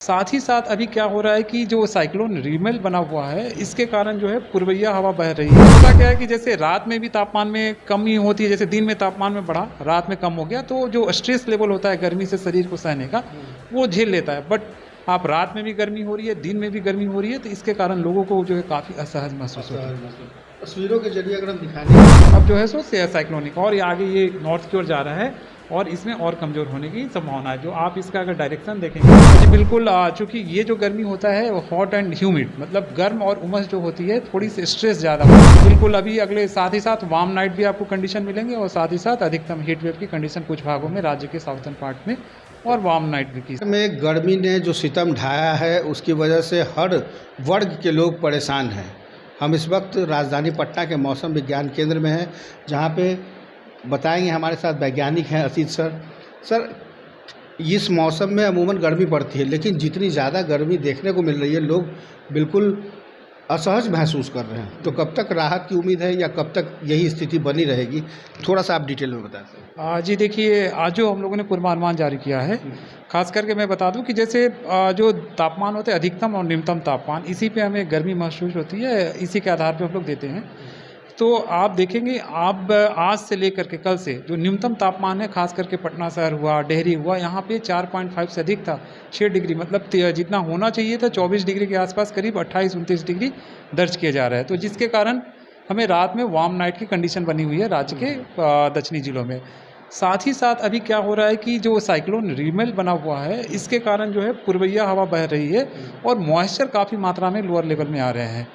साथ ही साथ अभी क्या हो रहा है कि जो साइक्लोन रीमेल बना हुआ है, इसके कारण जो है पूर्वइया हवा बह रही है। होता क्या है कि जैसे रात में भी तापमान में कमी होती है, जैसे दिन में तापमान में बढ़ा, रात में कम हो गया, तो जो स्ट्रेस लेवल होता है गर्मी से शरीर को सहने का, वो झेल लेता है। बट आप रात में भी गर्मी हो रही है, दिन में भी गर्मी हो रही है, तो इसके कारण लोगों को जो है काफ़ी असहज महसूस होता है। तस्वीरों के जरिए अगर हम दिखाने अब जो है सो साइक्लोनिक और ये आगे ये नॉर्थ की ओर जा रहा है और इसमें और कमज़ोर होने की संभावना है। जो आप इसका अगर डायरेक्शन देखेंगे जी बिल्कुल, चूँकि ये जो गर्मी होता है वो हॉट एंड ह्यूमिड, मतलब गर्म और उमस जो होती है, थोड़ी सी स्ट्रेस ज़्यादा होती है। बिल्कुल अभी अगले साथ ही साथ वार्म नाइट भी आपको कंडीशन मिलेंगे और साथ ही साथ अधिकतम हीट वेव की कंडीशन कुछ भागों में राज्य के साउथर्न पार्ट में और वार्म नाइट भी की। में गर्मी ने जो सितम ढाया है उसकी वजह से हर वर्ग के लोग परेशान हैं। हम इस वक्त राजधानी पटना के मौसम विज्ञान केंद्र में हैं, जहां पे बताएंगे हमारे साथ वैज्ञानिक हैं असित सर। सर, इस मौसम में अमूमन गर्मी पड़ती है, लेकिन जितनी ज़्यादा गर्मी देखने को मिल रही है, लोग बिल्कुल असहज महसूस कर रहे हैं। तो कब तक राहत की उम्मीद है या कब तक यही स्थिति बनी रहेगी, थोड़ा सा आप डिटेल में बता सकते। जी देखिए, आज जो हम लोगों ने पूर्वानुमान जारी किया है, खास करके मैं बता दूं कि जैसे जो तापमान होते हैं अधिकतम और न्यूनतम तापमान, इसी पे हमें गर्मी महसूस होती है, इसी के आधार पे हम लोग देते हैं। तो आप देखेंगे, आप आज से लेकर के कल से जो न्यूनतम तापमान है, खास करके पटना शहर हुआ, डेहरी हुआ, यहाँ पे 4.5 से अधिक था, 6 डिग्री, मतलब जितना होना चाहिए था 24 डिग्री के आसपास, करीब 28-29 डिग्री दर्ज किया जा रहा है। तो जिसके कारण हमें रात में वार्म नाइट की कंडीशन बनी हुई है राज्य के दक्षिणी जिलों में। साथ ही साथ अभी क्या हो रहा है कि जो साइक्लोन रीमेल बना हुआ है, इसके कारण जो है पूर्वइया हवा बह रही है और मॉइस्चर काफ़ी मात्रा में लोअर लेवल में आ रहे हैं,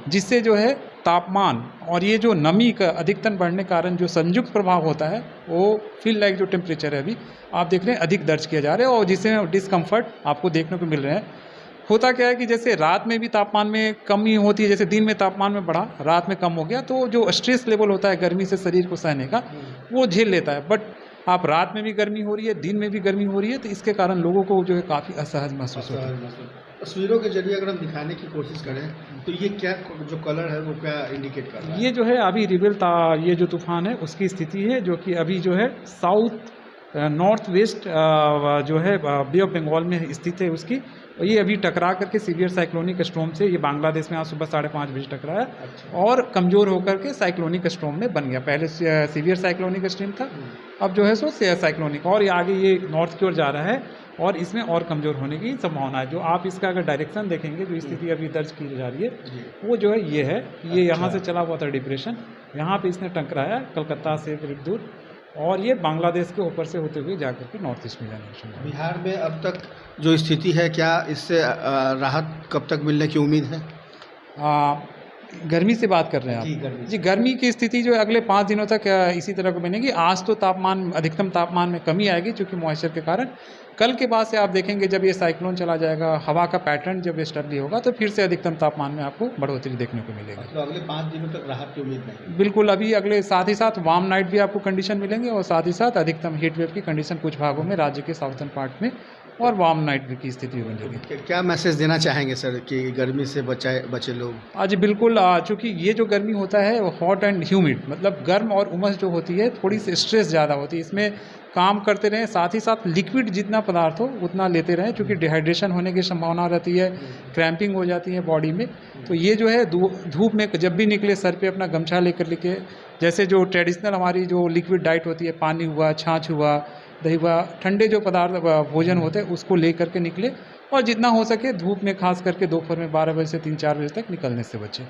जिससे जो है तापमान और ये जो नमी का अधिकतम बढ़ने के कारण जो संयुक्त प्रभाव होता है, वो फील लाइक जो टेम्परेचर है अभी आप देख रहे हैं अधिक दर्ज किया जा रहा है और जिससे डिस्कम्फर्ट आपको देखने को मिल रहे हैं। होता क्या है कि जैसे रात में भी तापमान में कमी होती है, जैसे दिन में तापमान में बढ़ा, रात में कम हो गया, तो जो स्ट्रेस लेवल होता है गर्मी से शरीर को सहने का, वो झेल लेता है। बट आप रात में भी गर्मी हो रही है, दिन में भी गर्मी हो रही है, तो इसके कारण लोगों को जो है काफ़ी असहज महसूस होता है। तस्वीरों के जरिए अगर हम दिखाने की कोशिश करें तो ये क्या जो कलर है वो क्या इंडिकेट कर रहा है? ये जो है अभी ये जो तूफान है उसकी स्थिति है, जो कि अभी जो है साउथ नॉर्थ वेस्ट जो है बे ऑफ बंगाल में स्थित है उसकी, और ये अभी टकरा करके सीवियर साइक्लोनिक स्टॉर्म से, ये बांग्लादेश में आज सुबह 5:30 बजे टकराया। अच्छा। और कमज़ोर होकर के साइक्लोनिक स्टॉर्म में बन गया। पहले सीवियर साइक्लोनिक स्ट्रीम था, अब जो है सो साइक्लोनिक, और ये आगे ये नॉर्थ की ओर जा रहा है और इसमें और कमज़ोर होने की संभावना है। जो आप इसका अगर डायरेक्शन देखेंगे, जो स्थिति अभी दर्ज की जा रही है, वो जो है ये है, ये यहाँ से चला हुआ था डिप्रेशन, यहाँ पे इसने टकराया कलकत्ता से करीब दूर, और ये बांग्लादेश के ऊपर से होते हुए जाकर के नॉर्थ ईस्ट में जाने। बिहार में अब तक जो स्थिति है, क्या इससे राहत कब तक मिलने की उम्मीद है? गर्मी से बात कर रहे हैं आप? जी, गर्मी की स्थिति जो है अगले 5 दिनों तक इसी तरह को बनेगी। आज तो तापमान, अधिकतम तापमान में कमी आएगी चूँकि मॉइस्चर के कारण। कल के बाद से आप देखेंगे, जब ये साइक्लोन चला जाएगा, हवा का पैटर्न जब स्टेबली होगा, तो फिर से अधिकतम तापमान में आपको बढ़ोतरी देखने को मिलेगी। तो अगले 5 दिनों तक राहत की उम्मीद नहीं? बिल्कुल अभी अगले साथ ही साथ वार्म नाइट भी आपको कंडीशन मिलेंगे और साथ ही साथ अधिकतम हीट वेव की कंडीशन कुछ भागों में राज्य के साउथर्न पार्ट में और वार्म नाइट की स्थिति बनेगी। क्या मैसेज देना चाहेंगे सर कि गर्मी से बचे लोग? आज बिल्कुल, चूँकि ये जो गर्मी होता है वो हॉट एंड ह्यूमिड, मतलब गर्म और उमस जो होती है, थोड़ी सी स्ट्रेस ज़्यादा होती है। इसमें काम करते रहें, साथ ही साथ लिक्विड जितना पदार्थ हो उतना लेते रहें, क्योंकि डिहाइड्रेशन होने की संभावना रहती है, क्रैम्पिंग हो जाती है बॉडी में। तो ये जो है धूप में जब भी निकले, सर पे अपना गमछा लेकर के, जैसे जो ट्रेडिशनल हमारी जो लिक्विड डाइट होती है, पानी हुआ, छाछ हुआ, दही हुआ, ठंडे जो पदार्थ भोजन होते हैं, उसको ले करके निकले, और जितना हो सके धूप में, खास करके दोपहर में 12 बजे से 3-4 बजे तक निकलने से बचें।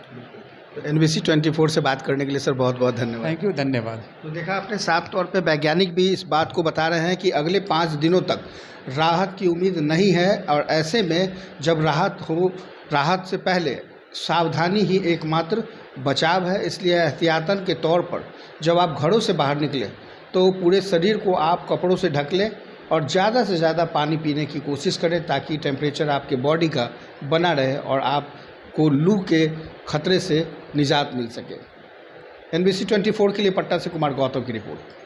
NBC 24 से बात करने के लिए सर बहुत बहुत धन्यवाद। थैंक यू, धन्यवाद। तो देखा आपने, साफ तौर पे वैज्ञानिक भी इस बात को बता रहे हैं कि अगले 5 दिनों तक राहत की उम्मीद नहीं है, और ऐसे में जब राहत हो, राहत से पहले सावधानी ही एकमात्र बचाव है। इसलिए एहतियातन के तौर पर जब आप घरों से बाहर निकलें तो पूरे शरीर को आप कपड़ों से ढक लें और ज़्यादा से ज़्यादा पानी पीने की कोशिश करें, ताकि टेम्परेचर आपके बॉडी का बना रहे और आपको लू के खतरे से निजात मिल सके। NBC 24 के लिए पटना से कुमार गौतम की रिपोर्ट।